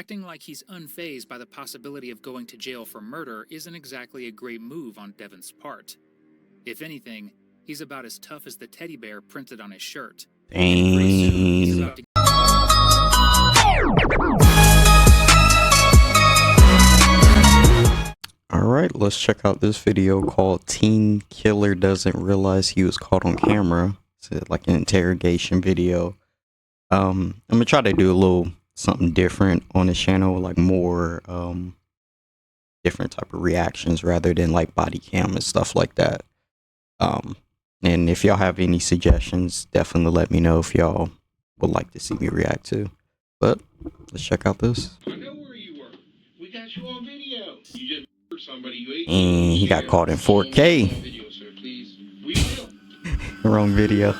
acting like he's unfazed by the possibility of going to jail for murder isn't exactly a great move on Devon's part. If anything, he's about as tough as the teddy bear printed on his shirt. And pretty soon, he's about to... Alright, let's check out this video called Teen Killer Doesn't Realize He Was Caught on Camera. It's like an interrogation video. I'm gonna try to do a little something different on this channel, like more different type of reactions rather than like body cam and stuff like that. And if y'all have any suggestions, definitely let me know if y'all would like to see me react to. But let's check out this. I know where you were. We got you on video. You just murdered somebody. You ate. And he got caught in 4K. Video, sir, please. We will. Wrong video.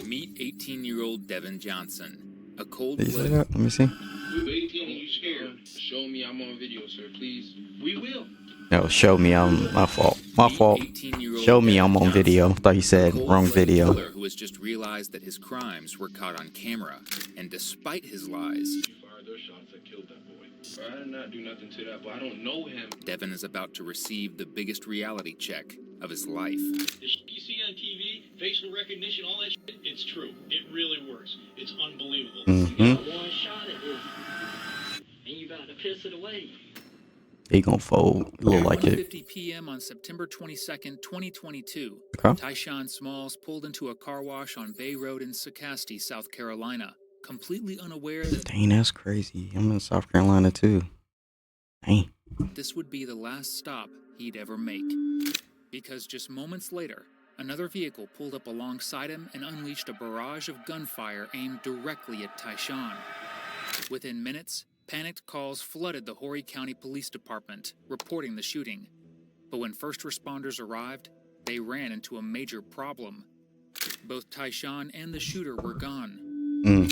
Meet 18-year-old Devon Johnson, a cold Did you say that? Let me see. We 18 and you scared. Show me I'm on video, sir, please. We will. No, show me I'm my fault. My fault. Show me I'm on video. I thought you said wrong video. Who has just realized that his crimes were caught on camera, and despite his lies, You fired those shots that killed that boy. I did not do nothing to that boy. I don't know him. Devon is about to receive the biggest reality check of his life. The shit you see on TV, facial recognition, all that shit, it's true. It really works. It's unbelievable. Mm-hmm. One shot at him, and you about to piss it away. He gonna fold. Look like it. 1:50 p.m. on September 22nd, 2022. Okay. Tyshawn Smalls pulled into a car wash on Bay Road in Socastee, South Carolina, completely unaware that Dang, that's crazy. I'm in South Carolina too. Dang. this would be the last stop he'd ever make. Because just moments later, another vehicle pulled up alongside him and unleashed a barrage of gunfire aimed directly at Tyshawn. Within minutes, panicked calls flooded the Horry County Police Department, reporting the shooting. But when first responders arrived, they ran into a major problem. Both Tyshawn and the shooter were gone.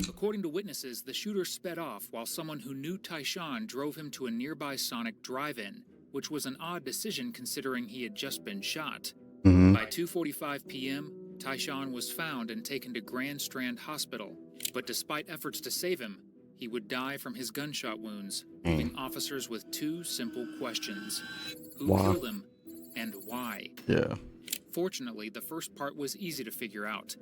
According to witnesses, the shooter sped off while someone who knew Tyshawn drove him to a nearby Sonic drive-in, which was an odd decision considering he had just been shot. By 2:45 p.m., Tyshawn was found and taken to Grand Strand Hospital, but despite efforts to save him, he would die from his gunshot wounds, leaving officers with two simple questions. Who killed him, and why? Yeah. Fortunately, the first part was easy to figure out.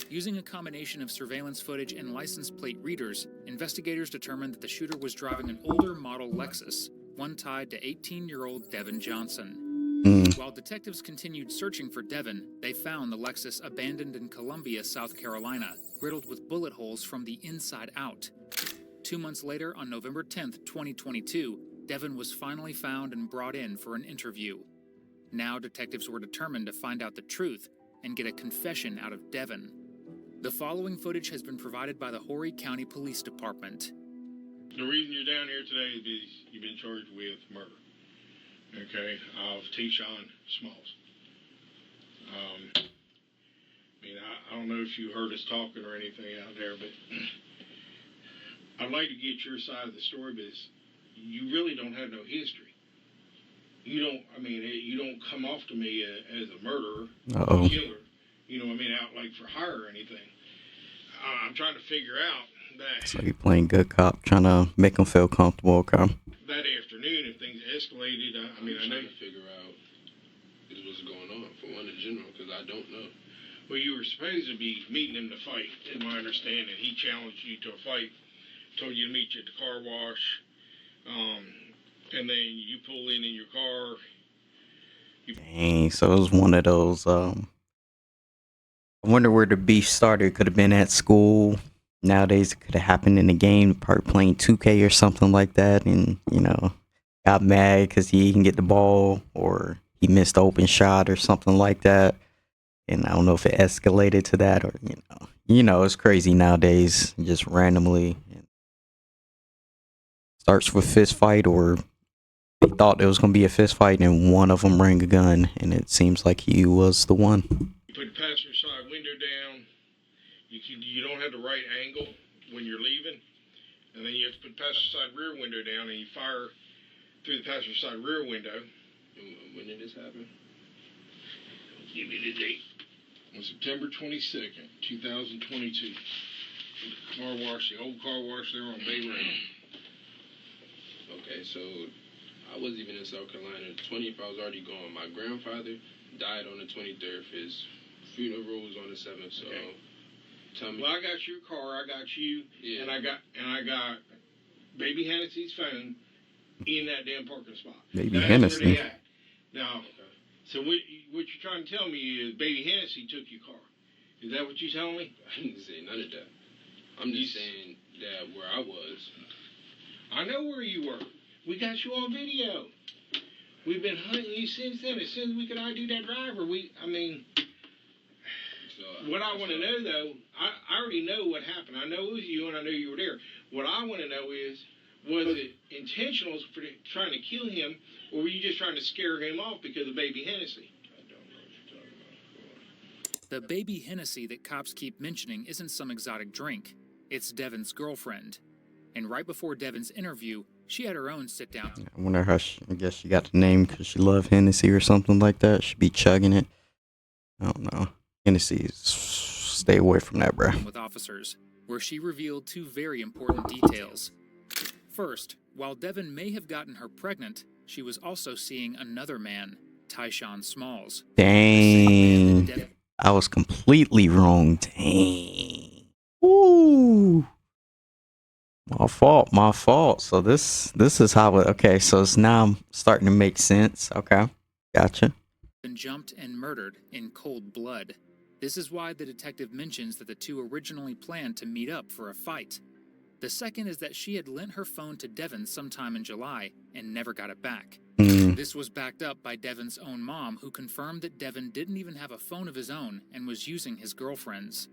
Using a combination of surveillance footage and license plate readers, investigators determined that the shooter was driving an older model Lexus, one tied to 18-year-old Devon Johnson. While detectives continued searching for Devon, they found the Lexus abandoned in Columbia, South Carolina, riddled with bullet holes from the inside out. 2 months later, on November 10th, 2022, Devon was finally found and brought in for an interview. Now detectives were determined to find out the truth and get a confession out of Devon. The following footage has been provided by the Horry County Police Department. The reason you're down here today is because you've been charged with murder. Okay, of Tyshawn Smalls. I don't know if you heard us talking or anything out there, but I'd like to get your side of the story because you really don't have no history. You don't come off to me as a murderer, a killer, out like for hire or anything. I'm trying to figure out that. It's like you're playing good cop, trying to make them feel comfortable, okay? That afternoon, if things escalated, I know trying to figure out is what's going on for one in general, because I don't know. Well, you were supposed to be meeting him to fight, in my understanding. He challenged you to a fight, told you to meet you at the car wash, and then you pull in your car. Dang, so it was one of those, I wonder where the beef started. Could have been at school. Nowadays, it could have happened in the game, part playing 2K or something like that, and, got mad because he didn't get the ball, or he missed the open shot or something like that. And I don't know if it escalated to that, or, it's crazy nowadays, just randomly. Starts with fist fight, or they thought there was going to be a fist fight, and one of them rang a gun, and it seems like he was the one. You put the passenger side window down. You don't have the right angle when you're leaving, and then you have to put the passenger side rear window down, and you fire through the passenger side rear window. When did this happen? Give me the date. On September 22nd, 2022. The car wash, the old car wash there on Bay Road. Okay, so I wasn't even in South Carolina. The 20th, I was already gone. My grandfather died on the 23rd. His funeral was on the 7th. So tell me. Well, I got your car. I got you. Yeah. And I got Baby Hennessy's phone in that damn parking spot. Baby That's Hennessy. where they at. Now, so what you're trying to tell me is Baby Hennessy took your car. Is that what you're telling me? I didn't say none of that. I'm just saying that where I was. I know where you were. We got you on video. We've been hunting you since then. As soon as we could ID that driver, what I want to know, though, I already know what happened. I know it was you, and I know you were there. What I want to know is, was it intentional for trying to kill him, or were you just trying to scare him off because of Baby Hennessy? I don't know what you're talking about. The Baby Hennessy that cops keep mentioning isn't some exotic drink. It's Devon's girlfriend. And right before Devon's interview, she had her own sit-down. I wonder how I guess she got the name because she loved Hennessy or something like that. She'd be chugging it. I don't know. Hennessy, stay away from that, bro. With officers, where she revealed two very important details. First, while Devon may have gotten her pregnant, she was also seeing another man, Tyshawn Smalls. Dang. I was completely wrong. Dang. Ooh. My fault. So this is how it, okay, so it's now starting to make sense. Okay. Gotcha. Been jumped and murdered in cold blood. This is why the detective mentions that the two originally planned to meet up for a fight. The second is that she had lent her phone to Devon sometime in July and never got it back. This was backed up by Devon's own mom, who confirmed that Devon didn't even have a phone of his own and was using his girlfriend's.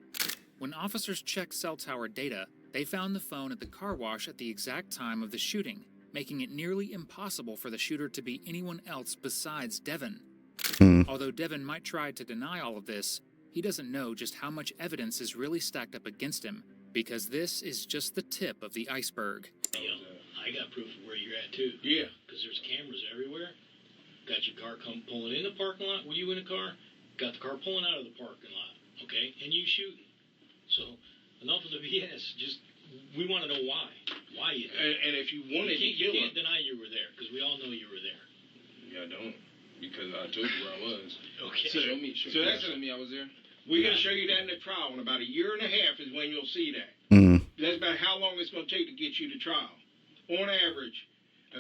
When officers checked cell tower data, they found the phone at the car wash at the exact time of the shooting, making it nearly impossible for the shooter to be anyone else besides Devon. Although Devon might try to deny all of this, he doesn't know just how much evidence is really stacked up against him, because this is just the tip of the iceberg. I got proof of where you're at, too. Yeah. Because there's cameras everywhere. Got your car come pulling in the parking lot. Were you in the car? Got the car pulling out of the parking lot. Okay? And you shooting. So, enough of the BS. Just, we want to know why. Why you there. And if you wanted to you kill him. can't deny you were there, because we all know you were there. Yeah, I don't. Because I told you where I was. Okay. So- Show me I was there. We're going to show you that in the trial. In about a year and a half is when you'll see that. That's about how long it's going to take to get you to trial. On average.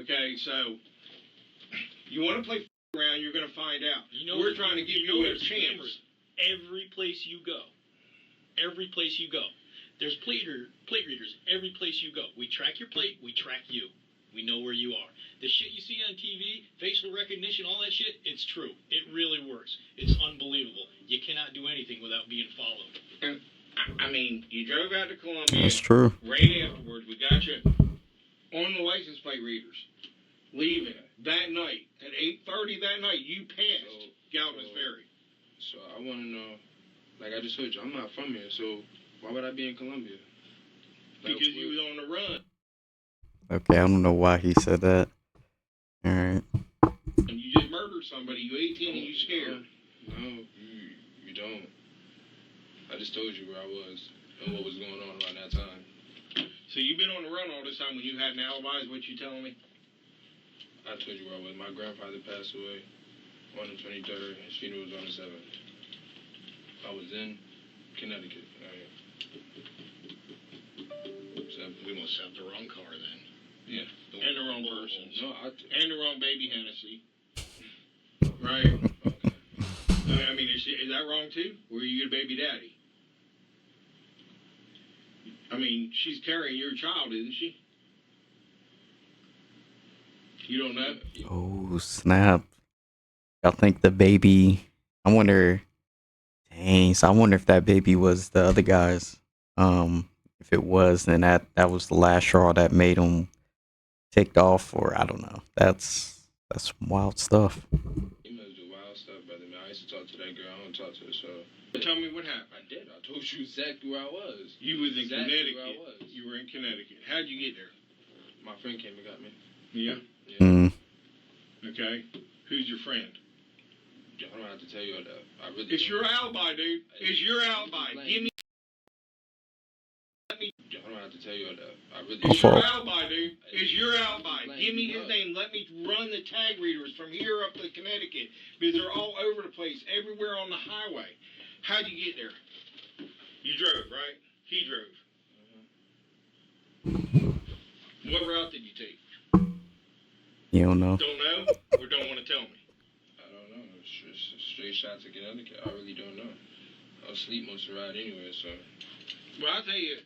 Okay, so you want to play around, you're going to find out. We're trying to give you a there's chance. cameras every place you go. Every place you go. There's plate readers every place you go. We track your plate, we track you. We know where you are. The shit you see on TV, facial recognition, all that shit, it's true. It really works. It's unbelievable. You cannot do anything without being followed. And, I mean, you drove out to Columbia. That's true. Right afterwards, we got you on the license plate readers. Leaving that night. At 8:30 that night, you passed Galvin's Ferry. So I want to know, like I just told you, I'm not from here, so why would I be in Columbia? Because you was on the run. Okay, I don't know why he said that. Alright. And you just murdered somebody. You 18 and you scared. No, you don't. I just told you where I was and what was going on around that time. So you've been on the run all this time when you had an alibi, is what you telling me? I told you where I was. My grandfather passed away on the 23rd. His funeral was on the 7th. I was in Connecticut. So We must have the wrong car then. yeah. And the wrong person. No, And the wrong Baby Hennessy. Right? I mean, is that wrong too? Were you your baby daddy? I mean, she's carrying your child, isn't she? You don't know? Oh, snap. Y'all think the baby, I wonder, dang, so I wonder if that baby was the other guy's. If it was, then that was the last straw that made him ticked off, or I don't know. That's wild stuff. You must do wild stuff, brother. Man, I used to talk to that girl. I don't talk to her, so. Tell me what happened. I did. I told you exactly where I was. You was in Exactly where I Connecticut. was. You were in Connecticut. How'd you get there? My friend came and got me. Yeah. Mm. Okay. Who's your friend? I don't have to tell you all that. I really. It's your alibi, dude. It's your alibi. Give me. I don't gonna have to tell you all that. I really. It's your fault. alibi, dude. It's your alibi. Give me his name. Let me run the tag readers from here up to Connecticut because they're all over the place, everywhere on the highway. How'd you get there? You drove, right? He drove. What route did you take? You don't know. Don't know or don't want to tell me? I don't know. Straight shot to Connecticut. I really don't know. I was asleep most of the ride anyway, so. Well, I'll tell you,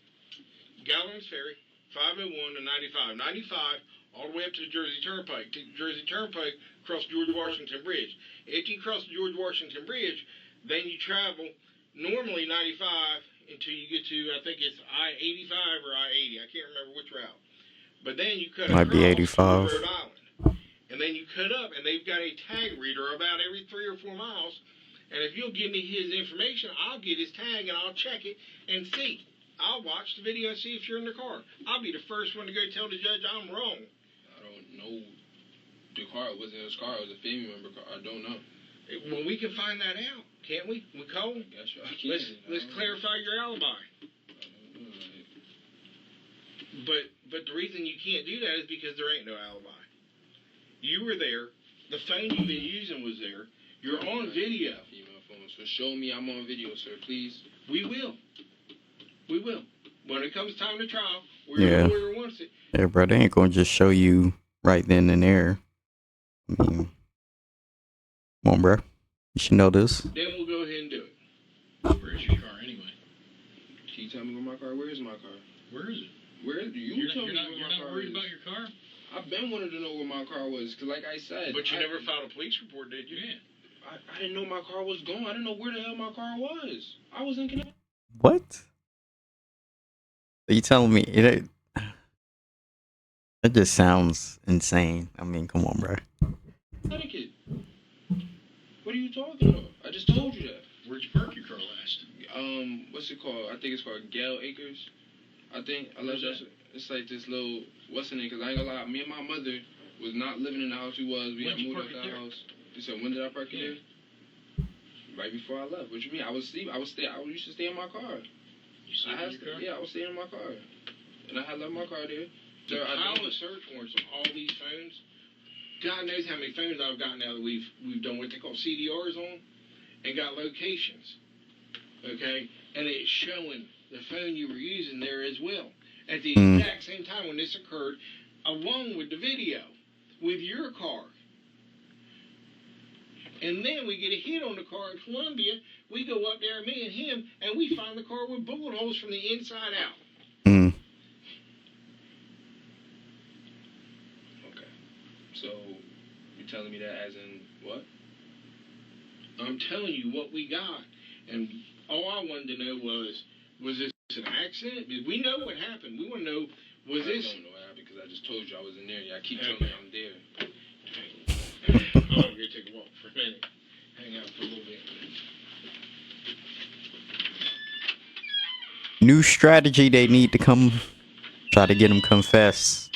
Galvin's Ferry, 501 to 95. 95 all the way up to the Jersey Turnpike. Take the Jersey Turnpike, cross George Washington Bridge. After you cross the George Washington Bridge, then you travel normally 95 until you get to, I think it's I-85 or I-80. I can't remember which route. But then you cut Might be across 85. to Rhode Island. And then you cut up, and they've got a tag reader about every 3 or 4 miles. And if you'll give me his information, I'll get his tag and I'll check it and see. I'll watch the video and see if you're in the car. I'll be the first one to go tell the judge I'm wrong. I don't know. The car wasn't his car. It was a family member car. I don't know. Well, we can find that out, can't we? We call? I guess I can. Let's clarify your alibi. But the reason you can't do that is because there ain't no alibi. You were there. The phone you've been using was there. You're on video. Female phone. So show me I'm on video, sir, please. We will. We will. When it comes time to trial, where Yeah. your lawyer wants it. Yeah, bro, they ain't gonna just show you right then and there. I mean, come on, bro. You should know this. Then we'll go ahead and do it. Where's your car anyway? Can you tell me where my car? Where is my car? Where is it? Where is you? You're tell me not, where you're my not car worried is. about your car? I've been wanting to know where my car was, cause like I said. But you never filed a police report, did you? Yeah. I didn't know my car was gone. I didn't know where the hell my car was. I was in Connecticut. What? Are you telling me it just sounds insane? I mean, come on, bro. What are you talking about? I just told you that. Where'd you park your car last? What's it called? I think it's called Gale Acres. I think. Where's that? It's like this little, what's the name? Because I ain't gonna lie, me and my mother was not living in the house we was. We When'd had you moved park out it the there? house. You said, when did I park it Yeah. there? Right before I left. What you mean? I was asleep. I used to stay in my car. You sleep in your car? Yeah, I was staying in my car. And I had left my car there. The pile of search warrants on all these phones. God knows how many phones I've got now that we've done what they call CDRs on and got locations. Okay? And it's showing the phone you were using there as well. At the exact same time when this occurred, along with the video, with your car. And then we get a hit on the car in Columbia. We go up there, me and him, and we find the car with bullet holes from the inside out. Mm. Okay. So, you're telling me that as in what? I'm telling you what we got. And all I wanted to know was this an accident? Did we know what happened? We want to know, was this... I don't know what happened because I just told you I was in there. I keep telling you I'm there. I'm going to take a walk for a minute. Hang out for a little bit. New strategy, they need to come try to get him confess.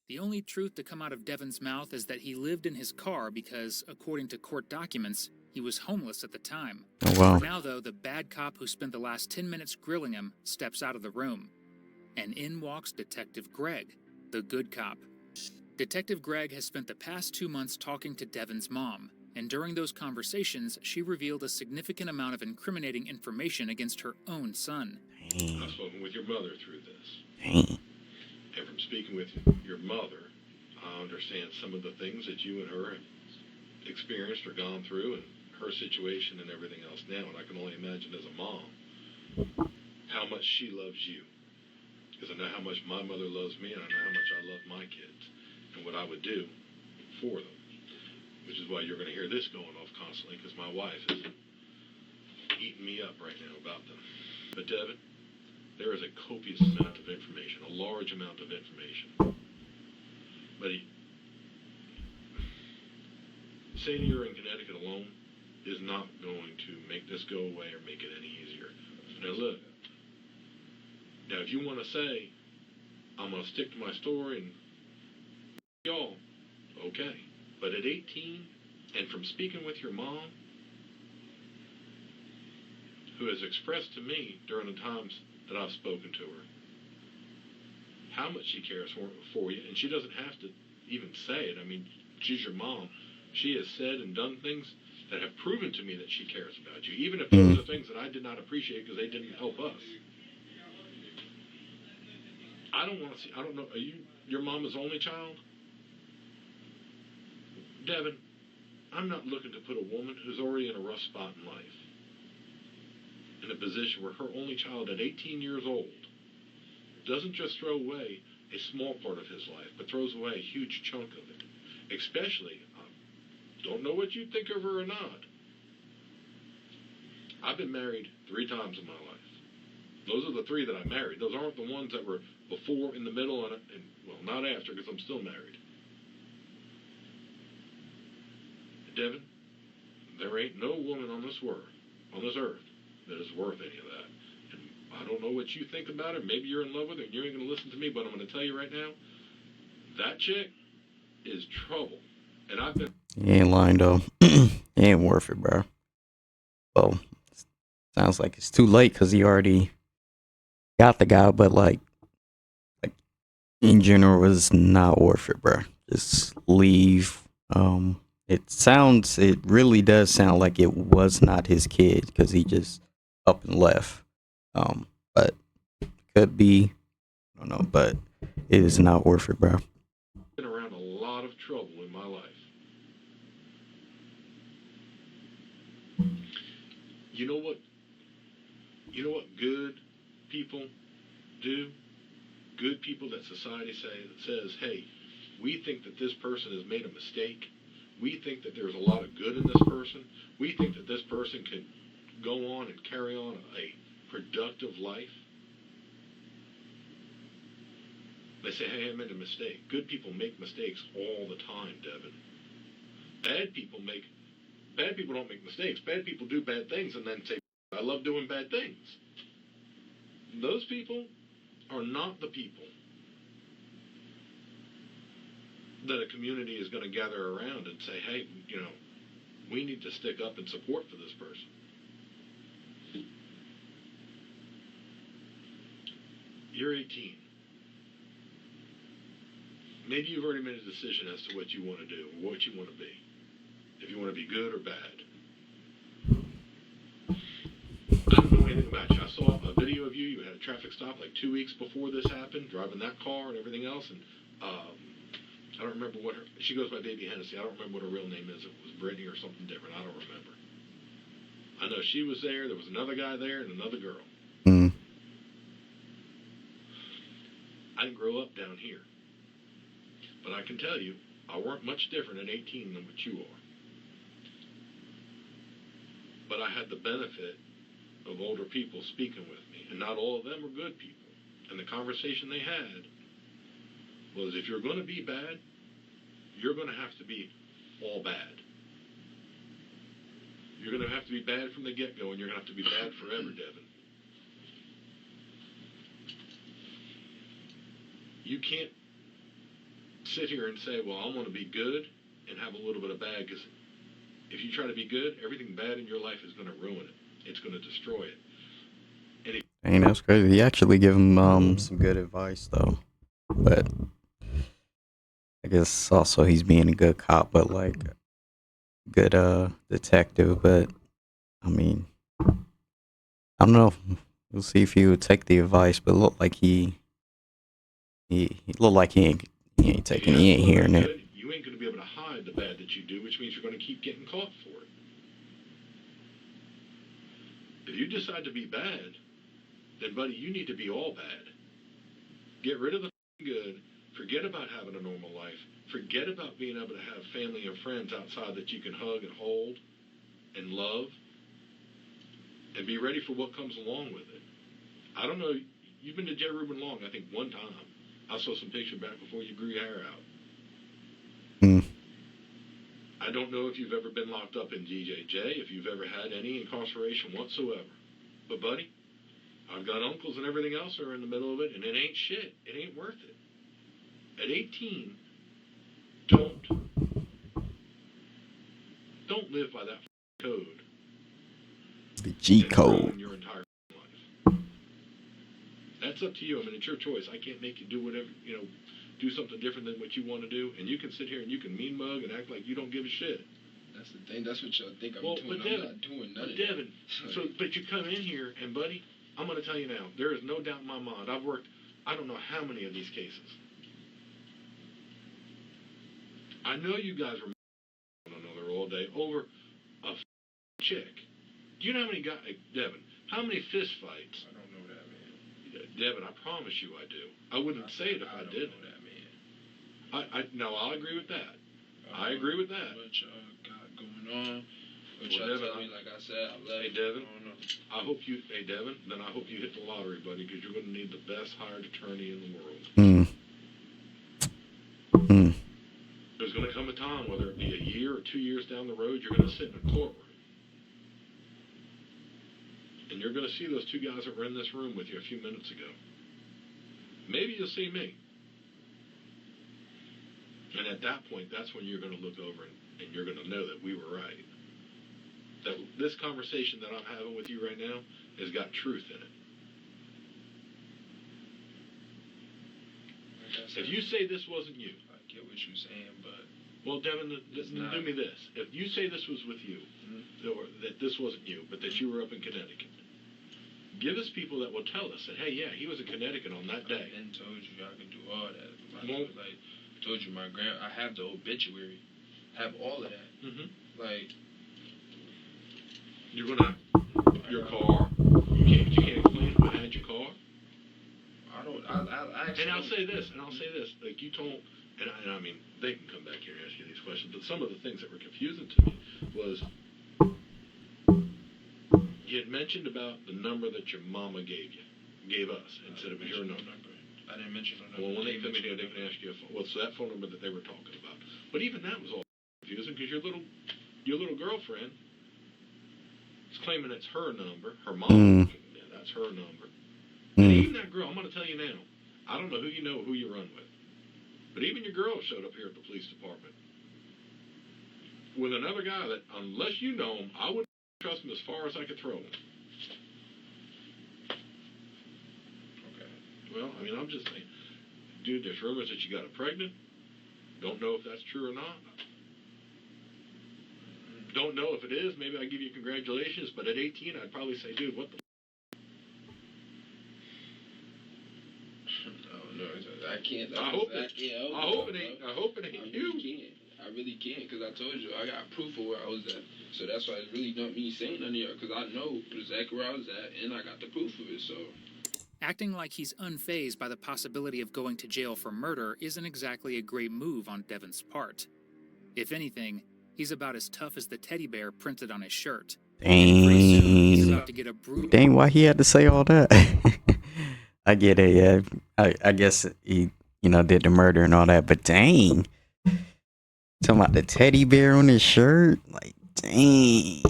The only truth to come out of Devin's mouth is that he lived in his car because, according to court documents, he was homeless at the time. Oh, wow. For now, though, the bad cop who spent the last 10 minutes grilling him steps out of the room. And in walks Detective Greg, the good cop. Detective Greg has spent the past 2 months talking to Devin's mom, and during those conversations, she revealed a significant amount of incriminating information against her own son. I've spoken with your mother through this. Dang. And from speaking with your mother, I understand some of the things that you and her have experienced or gone through and her situation and everything else now. And I can only imagine as a mom how much she loves you. Because I know how much my mother loves me and I know how much I love my kids and what I would do for them. Which is why you're going to hear this going off constantly because my wife is eating me up right now about them. But Devin, there is a copious amount of information, a large amount of information. But saying you're in Connecticut alone is not going to make this go away or make it any easier. Now look, now if you want to say, I'm going to stick to my story and y'all, okay. But at 18, and from speaking with your mom, who has expressed to me during the times that I've spoken to her, how much she cares for you, and she doesn't have to even say it. I mean, she's your mom. She has said and done things that have proven to me that she cares about you, even if those are things that I did not appreciate because they didn't help us. I don't want to see. I don't know. Are you your mama's only child? Devin, I'm not looking to put a woman who's already in a rough spot in life in a position where her only child at 18 years old doesn't just throw away a small part of his life, but throws away a huge chunk of it. Especially, don't know what you think of her or not. I've been married 3 times in my life. Those are the 3 that I married. Those aren't the ones that were before, in the middle, and well, not after, because I'm still married. Devin, there ain't no woman on this earth, that is worth any of that. And I don't know what you think about her. Maybe you're in love with her and you ain't going to listen to me, but I'm going to tell you right now, that chick is trouble. And I've been... You ain't lying, though. It ain't worth it, bro. Well, sounds like it's too late because he already got the guy, but like in general, it's not worth it, bro. Just leave. It really does sound like it was not his kid because he just up and left. But could be, I don't know, but it is not worth it, bro. Been around a lot of trouble in my life. You know what good people do? Good people that society says, hey, we think that this person has made a mistake. We think that there's a lot of good in this person. We think that this person can go on and carry on a productive life. They say, hey, I made a mistake. Good people make mistakes all the time, Devin. Bad people don't make mistakes. Bad people do bad things and then say, I love doing bad things. Those people are not the people that a community is going to gather around and say, hey, we need to stick up and support for this person. You're 18. Maybe you've already made a decision as to what you want to do or what you want to be. If you want to be good or bad. I don't know anything about you. I saw a video of you. You had a traffic stop like 2 weeks before this happened, driving that car and everything else. And I don't remember what she goes by Baby Hennessy. I don't remember what her real name is. If it was Brittany or something different. I don't remember. I know she was there. There was another guy there and another girl. I didn't grow up down here. But I can tell you, I weren't much different at 18 than what you are. But I had the benefit of older people speaking with me. And not all of them were good people. And the conversation they had was, if you're going to be bad, you're going to have to be all bad. You're going to have to be bad from the get-go, and you're going to have to be bad forever, Devin. You can't sit here and say, well, I want to be good and have a little bit of bad, because if you try to be good, everything bad in your life is going to ruin it. It's going to destroy it. And that's crazy. He actually gave him some good advice, though. But I guess also he's being a good cop, but like good detective. But I mean, I don't know. We'll see if he would take the advice. But it looked like he looked like he ain't taking. He ain't hearing it. You ain't going to be able to hide the bad that you do, which means you're going to keep getting caught for it. If you decide to be bad, then buddy, you need to be all bad. Get rid of the good. Forget about having a normal life. Forget about being able to have family and friends outside that you can hug and hold and love. And be ready for what comes along with it. I don't know. You've been to Jerry Rubin Long, I think, one time. I saw some picture back before you grew your hair out. I don't know if you've ever been locked up in DJJ, if you've ever had any incarceration whatsoever. But, buddy, I've got uncles and everything else that are in the middle of it, and it ain't shit. It ain't worth it. At 18, don't live by that code. The G code. Your entire life. That's up to you. I mean, it's your choice. I can't make you do whatever, do something different than what you want to do. And you can sit here and you can mean mug and act like you don't give a shit. That's the thing. That's what y'all think I'm doing. But Devin, I'm not doing none of Devin, that. but you come in here and, buddy, I'm going to tell you now, there is no doubt in my mind. I've worked, I don't know how many of these cases. I know you guys were one another all day over a chick. Do you know how many guys, Devin, how many fist fights? I don't know that, man. Devin, I promise you I do. I wouldn't say it if I didn't. Know that, man. No, I'll agree with that. I agree with that. What y'all got going on? What y'all Devin, tell me, like I said, I love Hey, you. Devin, I don't know. hey, Devin, then I hope you hit the lottery, buddy, because you're going to need the best hired attorney in the world. There's going to come a time, whether it be a year or 2 years down the road, you're going to sit in a courtroom. And you're going to see those two guys that were in this room with you a few minutes ago. Maybe you'll see me. And at that point, that's when you're going to look over and you're going to know that we were right. That this conversation that I'm having with you right now has got truth in it. If you say this wasn't you, I get what you're saying, but well, Devin, do me this. If you say this was with you, or that this wasn't you, but that you were up in Connecticut, give us people that will tell us that, hey, yeah, he was in Connecticut on that day. I told you I can do all that. Well, Like, I told you I have the obituary, have all of that. Mm-hmm. Like, you're gonna your car. You can't explain who had your car. I don't. I actually. And I'll say this. Like you told, and I mean, they can come back here and ask you these questions. But some of the things that were confusing to me was you had mentioned about the number that your mama gave us, and said it was your number. I didn't mention no number. Well, when they come in here, they can ask you a phone. Well, so that phone number that they were talking about. But even that was all confusing because your little girlfriend is claiming it's her number. Her mom, yeah, that's her number. And even that girl, I'm going to tell you now, I don't know who you know or who you run with, but even your girl showed up here at the police department with another guy that, unless you know him, I wouldn't trust him as far as I could throw him. Okay. Well, I mean, I'm just saying, dude, there's rumors that you got her pregnant. Don't know if that's true or not. Don't know if it is. Maybe I give you congratulations, but at 18, I'd probably say, dude, what the No, I can't. I hope it ain't you. I really can't, because I told you, I got proof of where I was at. So that's why it's really not me saying nothing here, because I know exactly where I was at, and I got the proof of it, so. Acting like he's unfazed by the possibility of going to jail for murder isn't exactly a great move on Devin's part. If anything, he's about as tough as the teddy bear printed on his shirt. He's about to get a brutal... Dang, why he had to say all that? I get it, yeah. I guess he, did the murder and all that, but dang. Talking about the teddy bear on his shirt? Like, dang.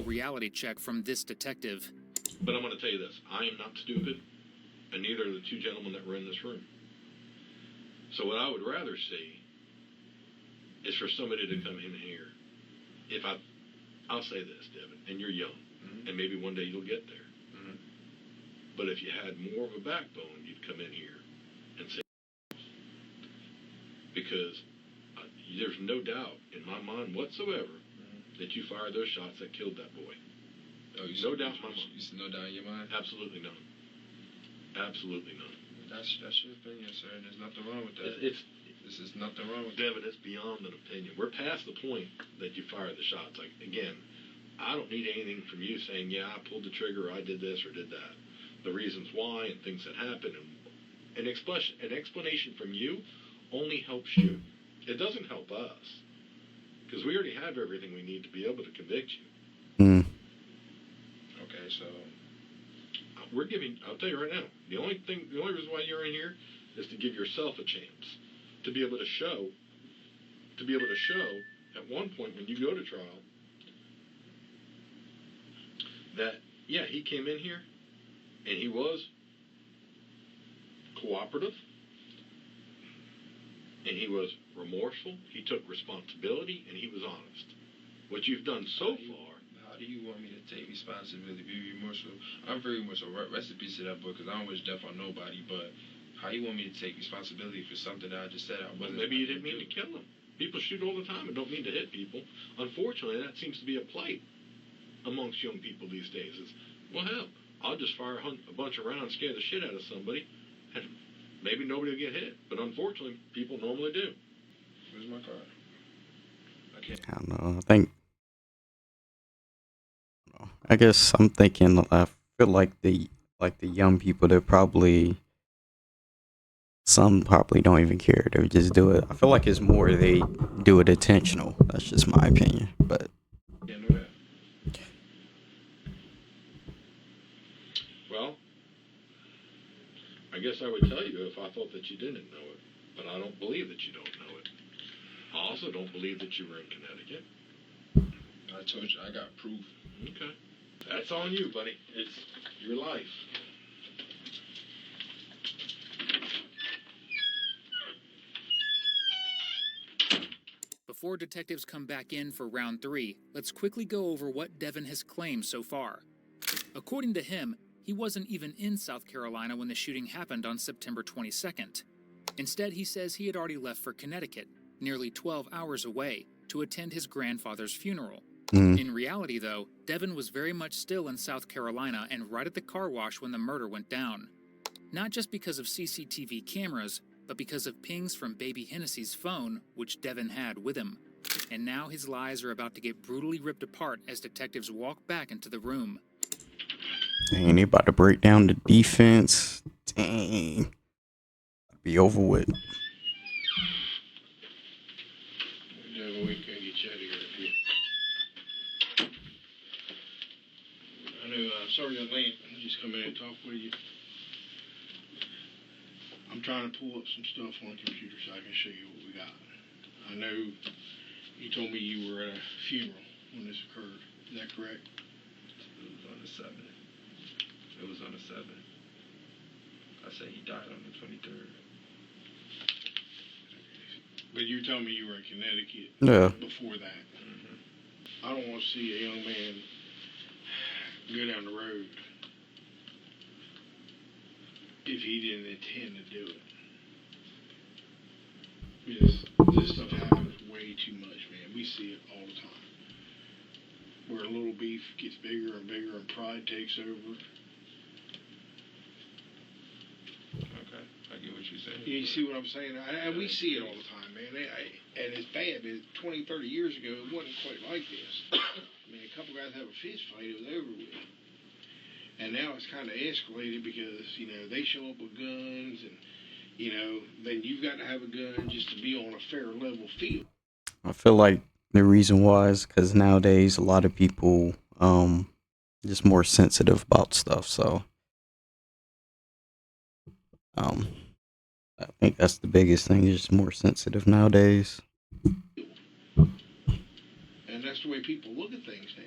Reality check from this detective. But I'm going to tell you this. I am not stupid, and neither are the two gentlemen that were in this room. So what I would rather see is for somebody to come in here. I'll say this, Devin, and you're young, and maybe one day you'll get there. But if you had more of a backbone, you'd come in here and say, because there's no doubt in my mind whatsoever that you fired those shots that killed that boy. Oh, no doubt in my mind. You see no doubt in your mind? Absolutely none. Absolutely none. That's your opinion, sir. There's nothing wrong with that. This is nothing wrong with Devin, it's beyond an opinion. We're past the point that you fired the shots. Like, again, I don't need anything from you saying, yeah, I pulled the trigger, or I did this or did that. The reasons why and things that happened. And an explanation from you only helps you. It doesn't help us. Because we already have everything we need to be able to convict you. Okay, so... I'll tell you right now, the only reason why you're in here is to give yourself a chance. To be able to show at one point when you go to trial that, yeah, he came in here and he was cooperative and he was remorseful, he took responsibility, and he was honest. What you've done so far do you want me to take responsibility, be remorseful? I'm very much a recipe to that book because I don't wish death on nobody, but how you want me to take responsibility for something that I just said I wasn't? Maybe you didn't mean to kill him. People shoot all the time and don't mean to hit people. Unfortunately, that seems to be a plight amongst young people these days. Is, well, hell, I'll just fire a bunch of rounds, scare the shit out of somebody, and maybe nobody will get hit. But unfortunately, people normally do. Where's my card? I don't know. I guess I'm thinking. I feel like the young people. They're probably some probably don't even care. They just do it. I feel like it's more they do it intentional. That's just my opinion. But Yeah, know that. Well, I guess I would tell you if I thought that you didn't know it, but I don't believe that you don't know it. I also don't believe that you were in Connecticut. I told you I got proof. Okay. That's on you, buddy. It's your life. Before detectives come back in for round 3, let's quickly go over what Devin has claimed so far. According to him, he wasn't even in South Carolina when the shooting happened on September 22nd. Instead, he says he had already left for Connecticut, nearly 12 hours away, to attend his grandfather's funeral. In reality, though, Devin was very much still in South Carolina and right at the car wash when the murder went down. Not just because of CCTV cameras, but because of pings from Baby Hennessy's phone, which Devin had with him. And now his lies are about to get brutally ripped apart as detectives walk back into the room. dang, they about to break down the defense. Dang, be over with. Devin, we can't get you out of here if you. I know, Sergeant Lance just come in and talk with you. I'm trying to pull up some stuff on the computer so I can show you what we got. I know you told me you were at a funeral when this occurred. Is that correct? It was on the 7th. It was on the 7th. I said he died on the 23rd. But you told me you were in Connecticut before that. Mm-hmm. I don't want to see a young man go down the road if he didn't intend to do it. This stuff happens way too much, man. We see it all the time. Where a little beef gets bigger and bigger and pride takes over. Okay, I get what you're saying. You see what I'm saying? And we see it all the time, man. And it's bad. 20, 30 years ago, it wasn't quite like this. I mean, a couple guys have a fist fight, it was over with. And now it's kind of escalated because, they show up with guns and, then you've got to have a gun just to be on a fair level field. I feel like the reason why is because nowadays a lot of people just more sensitive about stuff. So I think that's the biggest thing. Just more sensitive nowadays. And that's the way people look at things now.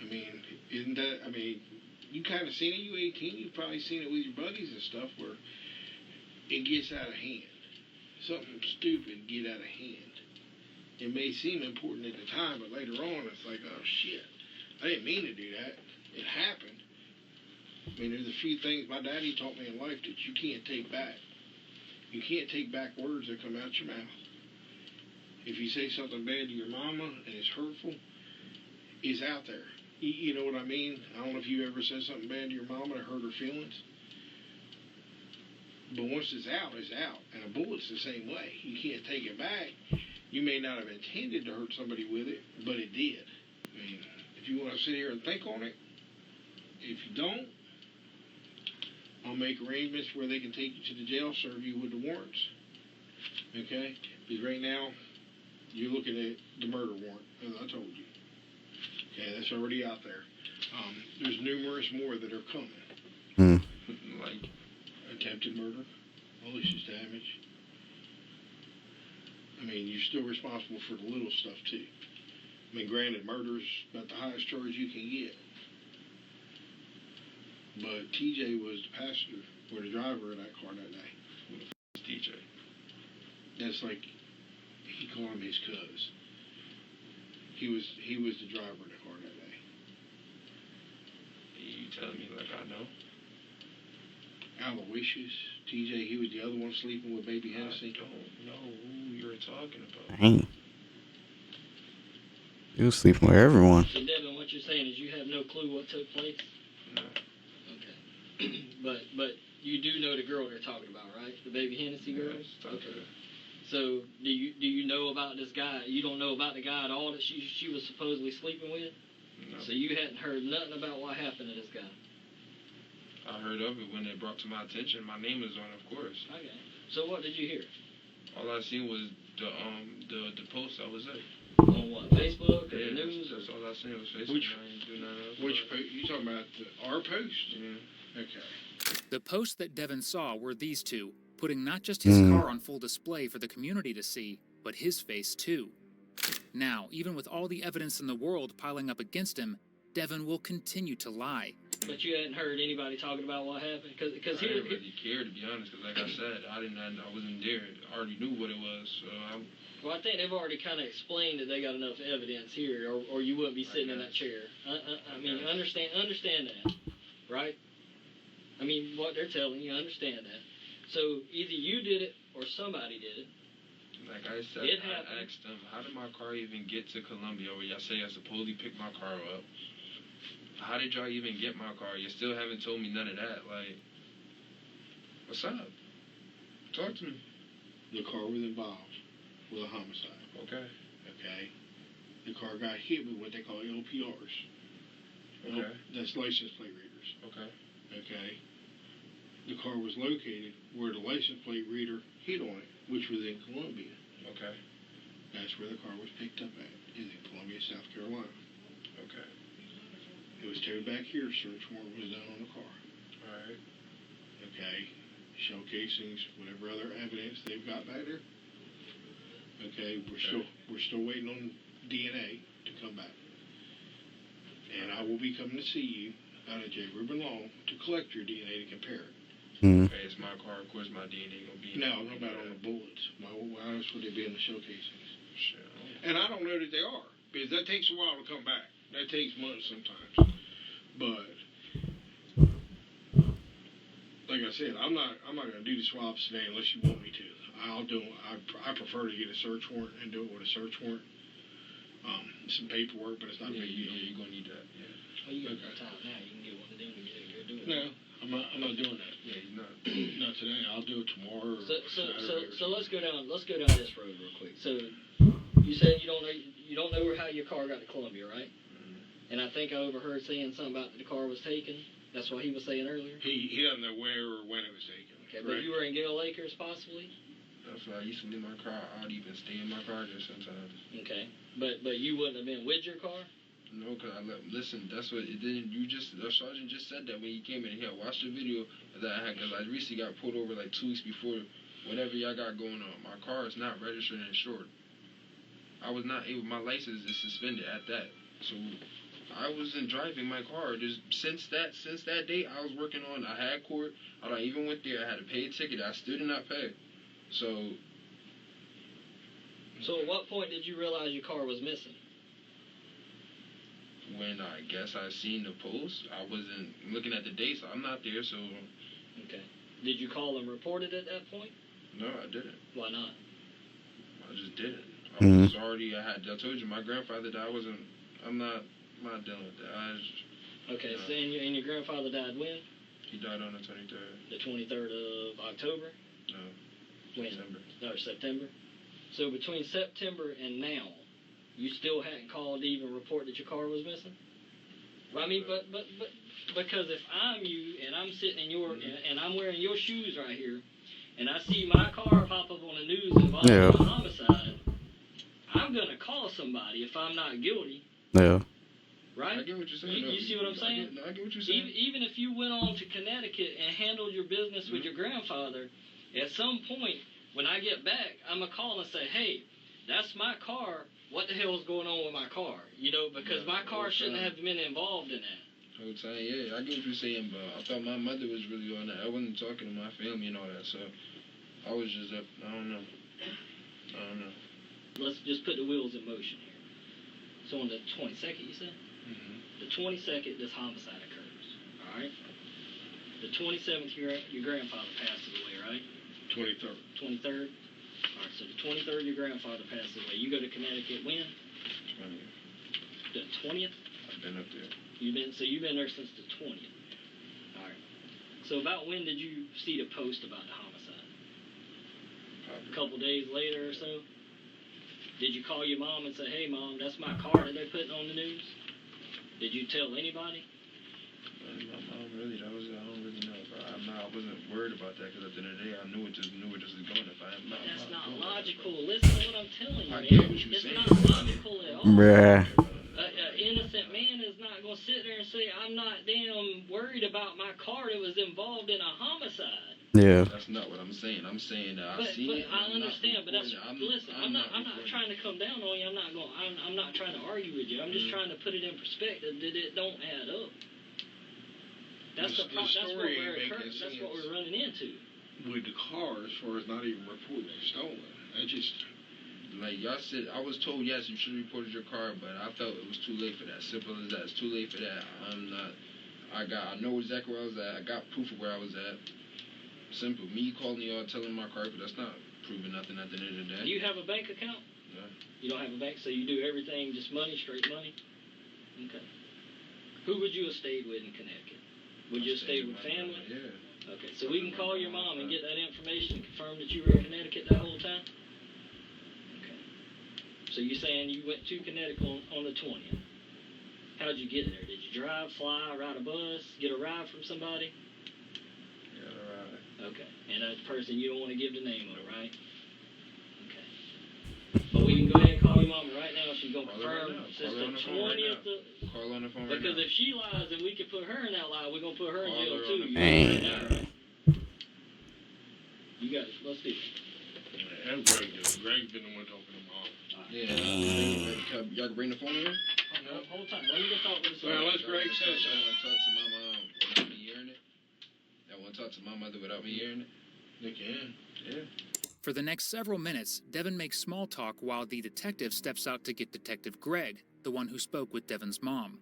I mean, isn't that, you kind of seen it, you 18, you've probably seen it with your buddies and stuff where it gets out of hand. Something stupid get out of hand. It may seem important at the time, but later on it's like, oh shit, I didn't mean to do that. It happened. I mean, there's a few things my daddy taught me in life that you can't take back. You can't take back words that come out your mouth. If you say something bad to your mama and it's hurtful, it's out there. You know what I mean? I don't know if you ever said something bad to your mama to hurt her feelings. But once it's out, it's out. And a bullet's the same way. You can't take it back. You may not have intended to hurt somebody with it, but it did. I mean, if you want to sit here and think on it, if you don't, I'll make arrangements where they can take you to the jail, serve you with the warrants. Okay? Because right now, you're looking at the murder warrant, as I told you. Okay, that's already out there. There's numerous more that are coming. Like attempted murder, malicious damage. I mean, you're still responsible for the little stuff, too. I mean, granted, murder's about the highest charge you can get. But TJ was the passenger, or the driver of that car that day. Who the f*** is TJ? That's like, he called him his cuz. He was the driver of the car that day. You telling me like I know? Aloysius, TJ, he was the other one sleeping with baby Hennessy. I don't know who you're talking about. Dang. He was sleeping with everyone. So, Devin, what you're saying is you have no clue what took place? No. Okay. but you do know the girl they're talking about, right? The baby Hennessy girl? Yes, okay. So do you know about this guy? You don't know about the guy at all that she was supposedly sleeping with? No. So you hadn't heard nothing about what happened to this guy? I heard of it when it brought to my attention. My name was on, of course. Okay. So what did you hear? All I seen was the post I was at. On what? Facebook or Yeah, the news? that's all I seen was Facebook. Which- I ain't do nothing else. Which post? You talking about our post? Yeah. Okay. The posts that Devin saw were these two, putting not just his car on full display for the community to see, but his face too. Now, even with all the evidence in the world piling up against him, Devin will continue to lie. But you hadn't heard anybody talking about what happened? Because I here... didn't really care, to be honest, because like I said, I wasn't there. I already knew what it was, so Well, I think they've already kind of explained that they got enough evidence here, or you wouldn't be sitting in that chair. I mean, understand that, right? I mean, what they're telling you, understand that. So either you did it or somebody did it. like I said, It I happened. asked them, how did my car even get to Columbia, where y'all say I supposedly picked my car up? How did y'all even get my car? You still haven't told me none of that. Like, what's up? Talk to me. The car was involved with a homicide. Okay. Okay. The car got hit with what they call LPRs. Okay. That's license plate readers. Okay. Okay. The car was located where the license plate reader hit on it, which was in Columbia. Okay. That's where the car was picked up at, is in Columbia, South Carolina. Okay. It was towed back here, search warrant was done on the car. Alright. Okay. Shell casings, whatever other evidence they've got back there. Okay, we're still waiting on DNA to come back. And I will be coming to see you out of J. Reuben Long to collect your DNA to compare it. Okay, it's my car, of course my DNA gonna be in No, it. how about on the bullets? Why else would they be in the shell casings? Shit. And I don't know that they are, because that takes a while to come back. That takes months sometimes. But like I said, I'm not gonna do the swabs today unless you want me to. I prefer to get a search warrant and do it with a search warrant. Some paperwork, but it's not a big deal. Yeah, you're gonna need that. Yeah. Well, you got time now. You can get one of them to go do it. No, I'm not doing that. Yeah, he's not. Not today. I'll do it tomorrow. Or Saturday So let's go down this road real quick. So you said you don't know how your car got to Columbia, right? Mm-hmm. And I think I overheard saying something about the car was taken. That's what he was saying earlier. He doesn't know where or when it was taken. Okay, but you were in Gale Acres possibly. That's why I used to leave my car. I'd even stay in my car there sometimes. Okay, but you wouldn't have been with your car. No, cause listen. That's what it didn't. The sergeant just said that when he came in here. Watch the video that I had, cause I recently got pulled over like 2 weeks before. Whatever y'all got going on, my car is not registered and insured. I was not able. My license is suspended at that. So I wasn't driving my car. Just since that date, I was working on. I had court. I even went there. I had to pay a ticket. I still did not pay. So at what point did you realize your car was missing? when I guess I seen the post, I wasn't looking at the dates. I'm not there, so. Okay. Did you call and report it at that point? No, I didn't. Why not? I just didn't. I was already. I told you my grandfather died. I'm not dealing with that. Okay. So and your grandfather died when? He died on the 23rd. The 23rd of October. No. When? September. No, September. So between September and now, you still hadn't called to even report that your car was missing? Well, I mean, but because if I'm you and I'm sitting in your and I'm wearing your shoes right here, and I see my car pop up on the news involving a homicide, I'm gonna call somebody if I'm not guilty. Yeah. Right? I get what you're saying. You see what I'm saying? I get what you're saying. Even if you went on to Connecticut and handled your business with your grandfather, at some point when I get back, I'm gonna call and say, hey, that's my car. What the hell is going on with my car? You know, because my car shouldn't have been involved in that. Whole time, yeah, I get what you're saying, but I thought my mother was really on that. I wasn't talking to my family and all that, so I was just up. I don't know. Let's just put the wheels in motion here. So on the 22nd, you said? Mm-hmm. The 22nd, this homicide occurs. All right. The 27th, your grandfather passes away, right? 23rd. 23rd. All right. So the 23rd, your grandfather passes away. You go to Connecticut when? 20th. The 20th. I've been up there. You've been there since the 20th. All right. So about when did you see the post about the homicide? Probably. A couple days later or so. Did you call your mom and say, "Hey, Mom, that's my car that they're putting on the news"? Did you tell anybody? My mom really, I don't really know. I wasn't worried about that because at the end of the day, I knew it just was going. If I am not, That's I'm not doing logical. Listen to what I'm telling you, I man. get what you're It's saying. not logical at all. Bruh. An innocent man is not going to sit there and say, "I'm not damn worried about my car that was involved in a homicide." Yeah. That's not what I'm saying. I'm saying that I But see it. I understand, but that's listen. I'm not recording. trying to come down on you. I'm not trying to argue with you. I'm just trying to put it in perspective that it don't add up. That's The story ain't making That's what sense. we're running into. With the car, as far as not even reporting it stolen. I just, Like y'all said, I was told yes, you should have reported your car, but I felt it was too late for that. Simple as that. It's too late for that. I know exactly where I was at. I got proof of where I was at. Simple. Me calling y'all, telling my car, but that's not proving nothing at the end of the day. Do you have a bank account? No. You don't have a bank, so you do everything just money, straight money? Okay. Who would you have stayed with in Connecticut? Would you have stayed with my family? brother, yeah. Okay, so we can call your mom and get that information and confirm that you were in Connecticut that whole time? Okay. So you're saying you went to Connecticut on the 20th. How'd you get there? Did you drive, fly, ride a bus, get a ride from somebody? Yeah, alright. Okay. And that person you don't want to give the name of, right? Okay. But we can go ahead and call your mama right now. She's going to Call her right confirm now. since Call her the on the phone right 20th. Call on the phone right Because now. if she lies and we can put her in that lie, we're going to put her in Call jail her too. on the You phone. got it right now. You got it. Let's do it. and Greg did. Greg's been the one talking to mom. Yeah. Y'all can bring the phone here? Hold tight. Let me go talk with the Well, unless Greg says so. I want to talk to my mom without me hearing it. I want to talk to my mother without me hearing it. They can. Yeah. For the next several minutes, Devin makes small talk while the detective steps out to get Detective Greg, the one who spoke with Devin's mom.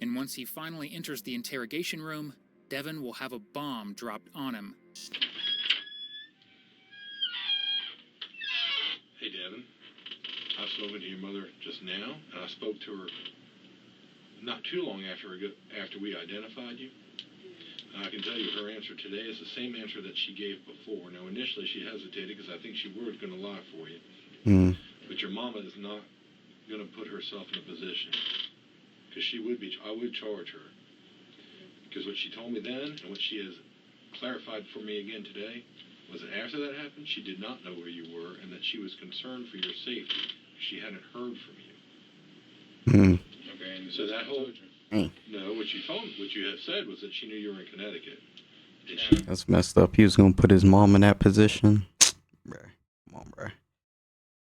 And once he finally enters the interrogation room, Devin will have a bomb dropped on him. Hey, Devin. I spoke to your mother just now, and I spoke to her not too long after we identified you. And I can tell you her answer today is the same answer that she gave before. Now, initially she hesitated because I think she was going to lie for you. Mm. But your mama is not going to put herself in a position, because I would charge her. Because what she told me then and what she has clarified for me again today was that after that happened, she did not know where you were and that she was concerned for your safety. She hadn't heard from you. Mm. Okay. And So that whole... Mm. No, what you had said was that she knew you were in Connecticut. And she... That's messed up. He was gonna put his mom in that position. Bruh. Come on, bruh.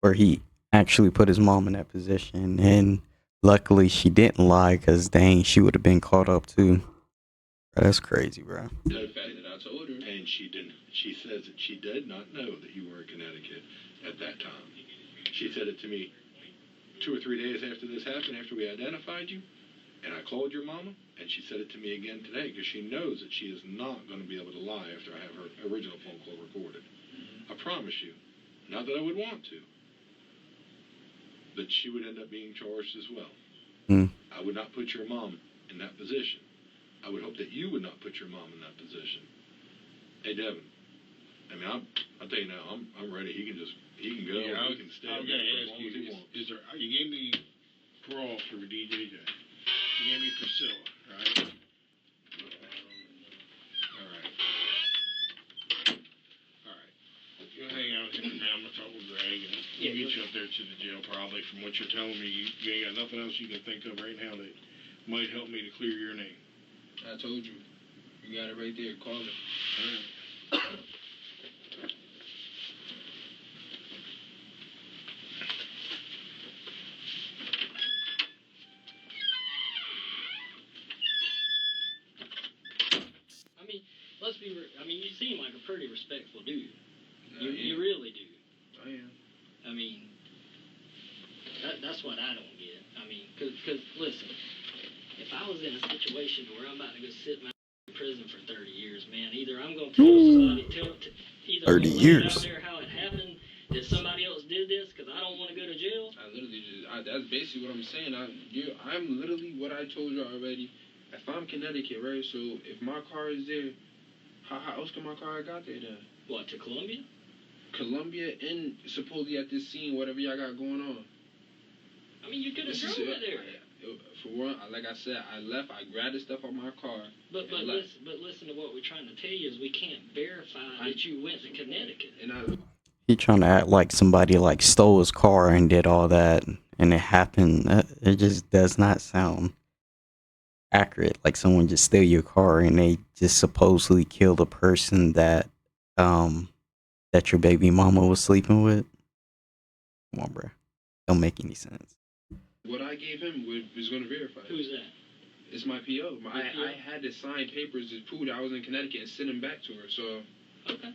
Or he actually put his mom in that position, and luckily she didn't lie, because dang, she would have been caught up too. Bruh, that's crazy, bruh. the fact that I told her. And she didn't. She says that she did not know that you were in Connecticut at that time. She said it to me 2 or 3 days after this happened, after we identified you. And I called your mama, and she said it to me again today, because she knows that she is not going to be able to lie after I have her original phone call recorded. I promise you. Not that I would want to. But she would end up being charged as well. Mm. I would not put your mom in that position. I would hope that you would not put your mom in that position. Hey, Devin. I mean, I'll tell you now, I'm ready. He can go. Yeah, He can stay I was there going to for as ask long as he you, wants. you gave me parole for DJJ. You gave me Priscilla, right? All right. You'll hang out here for now. I'm going to talk with Greg, and we'll get you up there to the jail probably. From what you're telling me, you ain't got nothing else you can think of right now that might help me to clear your name. I told you. You got it right there. Call it. All right. You seem like a pretty respectful dude. I You am. really do. I am. I mean, that's what I don't get. I mean, because Because, listen, if I was in a situation where I'm about to go sit in prison for 30 years, man, either I'm going to tell somebody, either 30 I'm gonna lay it years. out there how it happened, that somebody else did this because I don't want to go to jail. That's basically what I'm saying. I'm literally what I told you already. If I'm Connecticut, right? So if my car is there, how else can my car got there then? What, to Columbia? Columbia and supposedly at this scene, whatever y'all got going on. I mean, you could have drove it there. For one, like I said, I left. I grabbed the stuff on my car. But listen to what we're trying to tell you is we can't verify that you went to Connecticut. He trying to act like somebody like stole his car and did all that, and it happened. It just does not sound accurate. Like someone just steal your car and they just supposedly killed a person that that your baby mama was sleeping with. Come on, bro. Don't make any sense. What I gave him was going to verify. Who's that? It's my PO. I had to sign papers to prove that I was in Connecticut and send them back to her. So. Okay.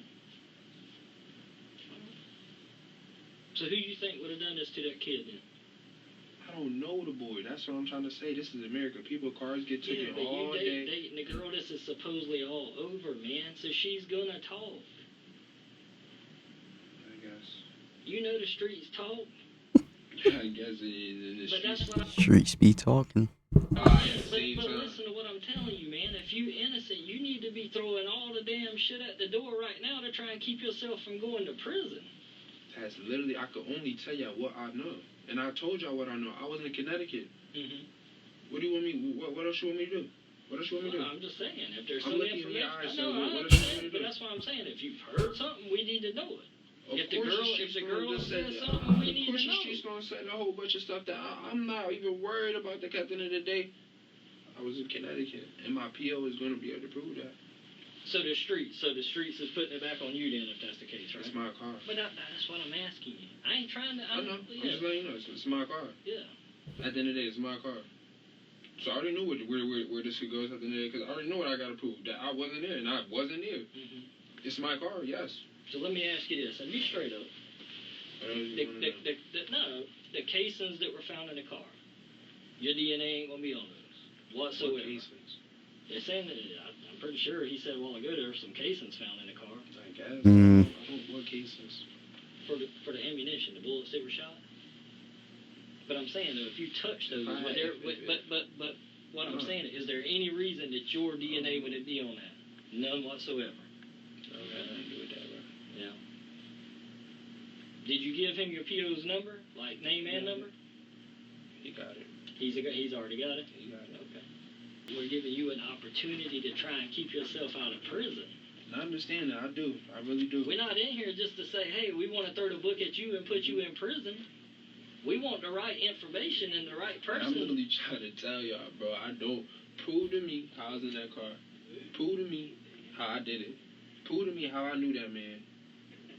So who do you think would have done this to that kid then? I don't know the boy. That's what I'm trying to say. This is America. People, cars get taken all day. Dating the girl, this is supposedly all over, man. So she's gonna talk. I guess. You know the streets talk. I guess it is. But that's what Streets be talking. But listen to what I'm telling you, man. If you innocent, you need to be throwing all the damn shit at the door right now to try and keep yourself from going to prison. That's literally, I could only tell y'all what I know. And I told y'all what I know. I was in Connecticut. Mm-hmm. What do you want me, what else you want me to do? What else you want me to do? I'm just saying, if there's I'm some looking in your eyes, information, so I what else you want me understand, to but do? that's what I'm saying. If you've heard something, we need to know it. If the girl says something, we need to know. She's gonna say a whole bunch of stuff that I'm not even worried about. The at the end of the day, I was in Connecticut, and my PO is gonna be able to prove that. So the streets is putting it back on you then, if that's the case, right? It's my car. But that's what I'm asking you. I ain't trying to. I know. Yeah. I'm just letting you know. It's my car. Yeah. At the end of the day, it's my car. So I already knew where this shit goes at the end of the day, because I already know what I gotta prove. That I wasn't there, and I wasn't there. Mm-hmm. It's my car, yes. So let me ask you this, and be straight up. The casings that were found in the car, your DNA ain't gonna be on those whatsoever. What casings? They're saying that I'm pretty sure he said a while ago there were some casings found in the car. I guess. What casings? For the ammunition, the bullets that were shot. But I'm saying though, if you touch those, but what I'm saying is there any reason that your DNA would be on that? None whatsoever. Okay, I didn't do it that way. Yeah. Did you give him your PO's number, like name and number? He got it. He's already got it. He got it. Okay. We're giving you an opportunity to try and keep yourself out of prison. I understand that. I do. I really do. We're not in here just to say, hey, we want to throw the book at you and put you in prison. We want the right information and the right person. I'm literally trying to tell y'all, bro. I don't. Prove to me how I was in that car. Prove to me how I did it. Prove to me how I knew that man.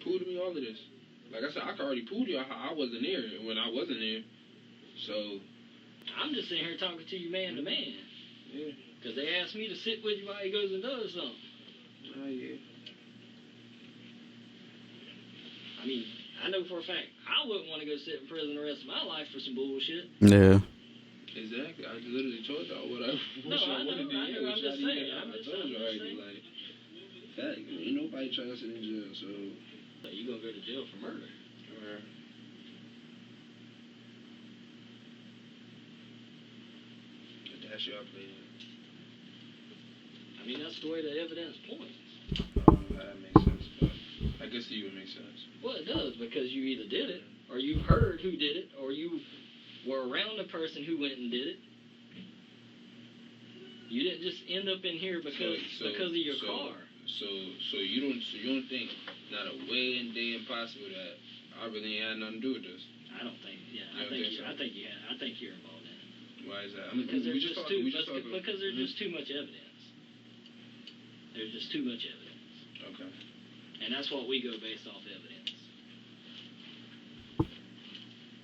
Prove to me all of this. Like I said, I can already prove to y'all how I wasn't there when I wasn't there. So. I'm just sitting here talking to you man to man. Yeah. Because they asked me to sit with you while he goes and does something. Oh, yeah. I mean, I know for a fact I wouldn't want to go sit in prison the rest of my life for some bullshit. Yeah. Exactly. I literally told y'all what I wanted to do. I'm just saying. I told you already, like, fact, ain't nobody trying to sit in jail, so. So you gonna go to jail for murder? Alright. That's your plan. I mean, that's the way the evidence points. That makes sense, but I guess it even makes sense. Well, it does, because you either did it, or you heard who did it, or you were around the person who went and did it. You didn't just end up in here because of your car. So you don't think not a way in day impossible that I really ain't had nothing to do with this? I don't think. Yeah, I think you're involved in it. Why is that? I mean, because there's just too much evidence. There's just too much evidence. Okay. And that's what we go based off evidence.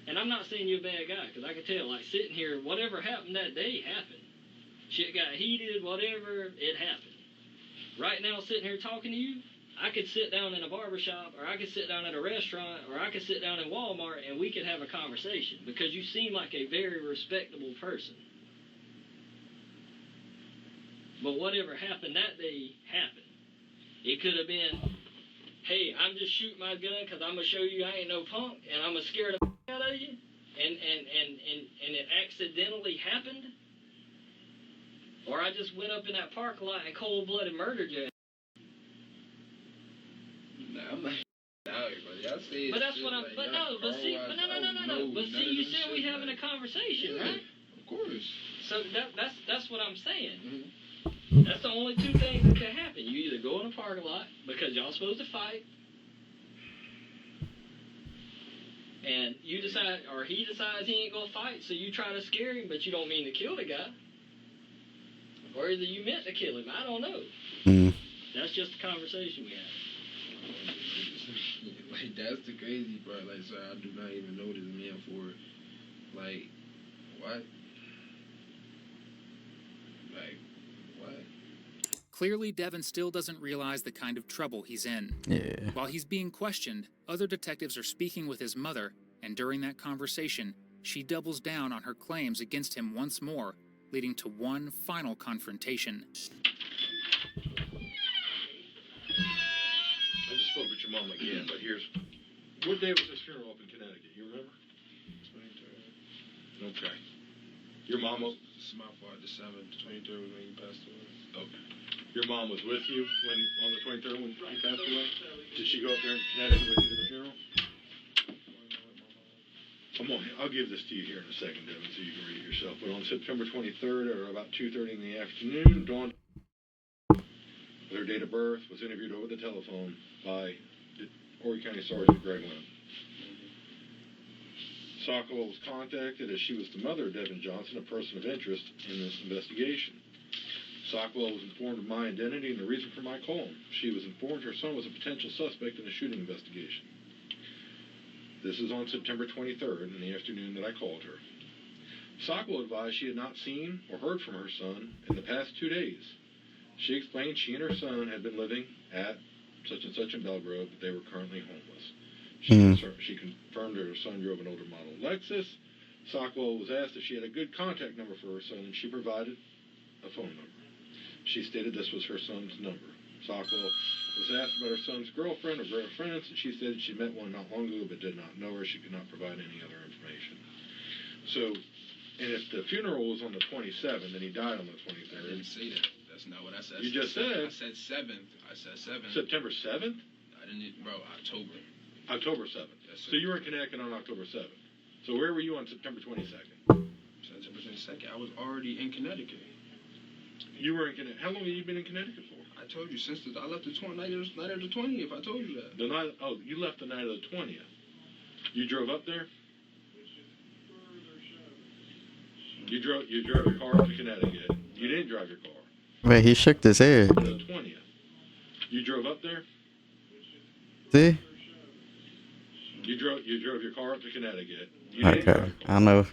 And I'm not saying you're a bad guy, because I can tell, like, sitting here, whatever happened that day happened. Shit got heated, whatever, it happened. Right now, sitting here talking to you, I could sit down in a barbershop, or I could sit down at a restaurant, or I could sit down in Walmart, and we could have a conversation, because you seem like a very respectable person. But whatever happened that day happened. It could have been, hey, I'm just shooting my gun because I'm going to show you I ain't no punk, and I'm going to scare the out of you, and it accidentally happened. Or I just went up in that parking lot and cold-blooded murdered you. Nah, I'm not out here, buddy. I say But that's what I'm. But no. But see. But no. But see, you said we having a conversation, right? Of course. So that's what I'm saying. Mm-hmm. That's the only two things that can happen. You either go in a parking lot because y'all supposed to fight, and you decide, or he decides he ain't gonna fight, so you try to scare him, but you don't mean to kill the guy. Or either you meant to kill him. I don't know. That's just the conversation we had. Like, that's the crazy part. Like, sir, I do not even know this man for, like, what? Like, what? Clearly, Devin still doesn't realize the kind of trouble he's in. Yeah. While he's being questioned, other detectives are speaking with his mother, and during that conversation, she doubles down on her claims against him once more, leading to one final confrontation. I just spoke with your mom again, but here's... What day was this funeral up in Connecticut? You remember? 23rd. Okay. Your mom was... It's my fault. December 23rd was when he passed away. Okay. Your mom was with you when on the 23rd when he passed away? Did she go up there in Connecticut with you to the funeral? Come on, I'll give this to you here in a second, Devin, so you can read it yourself. But on September 23rd, or about 2:30 in the afternoon, Dawn, with her date of birth, was interviewed over the telephone by Horry County Sergeant Greg Lynn. Sokolow was contacted as she was the mother of Devin Johnson, a person of interest in this investigation. Sokolow was informed of my identity and the reason for my call. She was informed her son was a potential suspect in a shooting investigation. This is on September 23rd in the afternoon that I called her. Sokolow advised she had not seen or heard from her son in the past 2 days. She explained she and her son had been living at such and such in Belgrove, but they were currently homeless. She confirmed her son drove an older model Lexus. Sokolow was asked if she had a good contact number for her son, and she provided a phone number. She stated this was her son's number. Sokolow was asked about her son's girlfriend or girlfriends, and she said she met one not long ago but did not know her. She could not provide any other information. So, and if the funeral was on the 27th and he died on the 23rd. I didn't say that. That's not what I said. You just said. I said 7th. I said 7th. September 7th? I didn't, bro, October. October 7th. Yes, sir. So you were in Connecticut on October 7th. So where were you on September 22nd? September 22nd. I was already in Connecticut. You were in Connecticut. How long have you been in Connecticut for? I told you since I left the night of the 20th. I told you that. The night. Oh, you left the night of the 20th. You drove up there. You drove your car up to Connecticut. You didn't drive your car. Wait, he shook his head. The 20th. You drove up there. See? You drove your car up to Connecticut. You didn't drive Okay, your car. I know.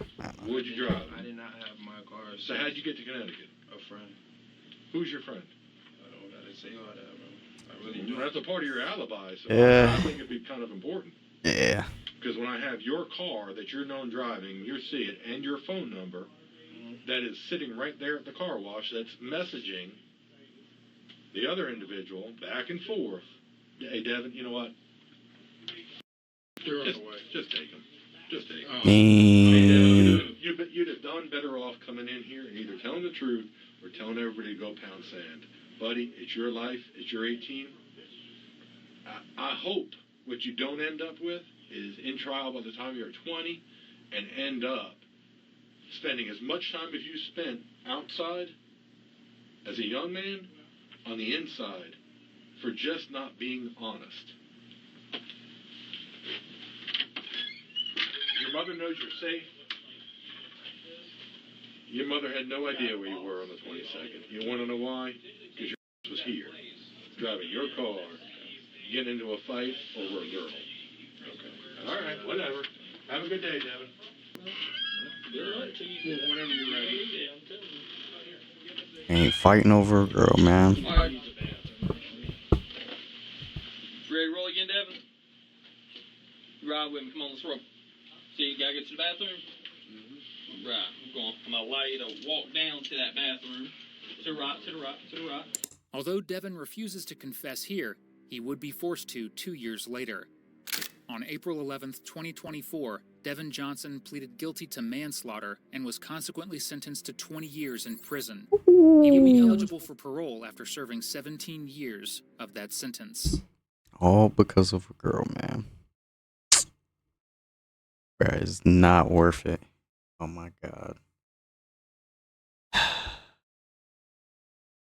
What'd you drive? I did not have my car. So how'd you get to Connecticut? A friend. Who's your friend? I don't gotta say all that, bro. I really do. Well, that's a part of your alibi, so Yeah. I think it'd be kind of important. Yeah. Because when I have your car that you're known driving, you see it, and your phone number that is sitting right there at the car wash that's messaging the other individual back and forth. Hey, Devin, you know what? Just take him. Just take him. Hey, Devin, you'd have done better off coming in here and either telling the truth or telling everybody to go pound sand. Buddy, it's your life. It's your 18. I hope what you don't end up with is in trial by the time you're 20 and end up spending as much time as you spent outside as a young man on the inside for just not being honest. Your mother knows you're safe. Your mother had no idea where you were on the 22nd. You want to know why? Because your was here, driving your car, getting into a fight over a girl. Okay. All right, whatever. Have a good day, Devin. Whenever you're ready. Ain't fighting over a girl, man. ride with me. Come on, let's roll. See, you gotta get to the bathroom? Mm-hmm. Right. I'm gonna allow you to walk down to that bathroom. To the right, to the right, to the right. Although Devin refuses to confess here, he would be forced to 2 years later. On April 11th, 2024, Devin Johnson pleaded guilty to manslaughter and was consequently sentenced to 20 years in prison. He would be eligible for parole after serving 17 years of that sentence. All because of a girl, man. Bruh, it's not worth it. Oh my God.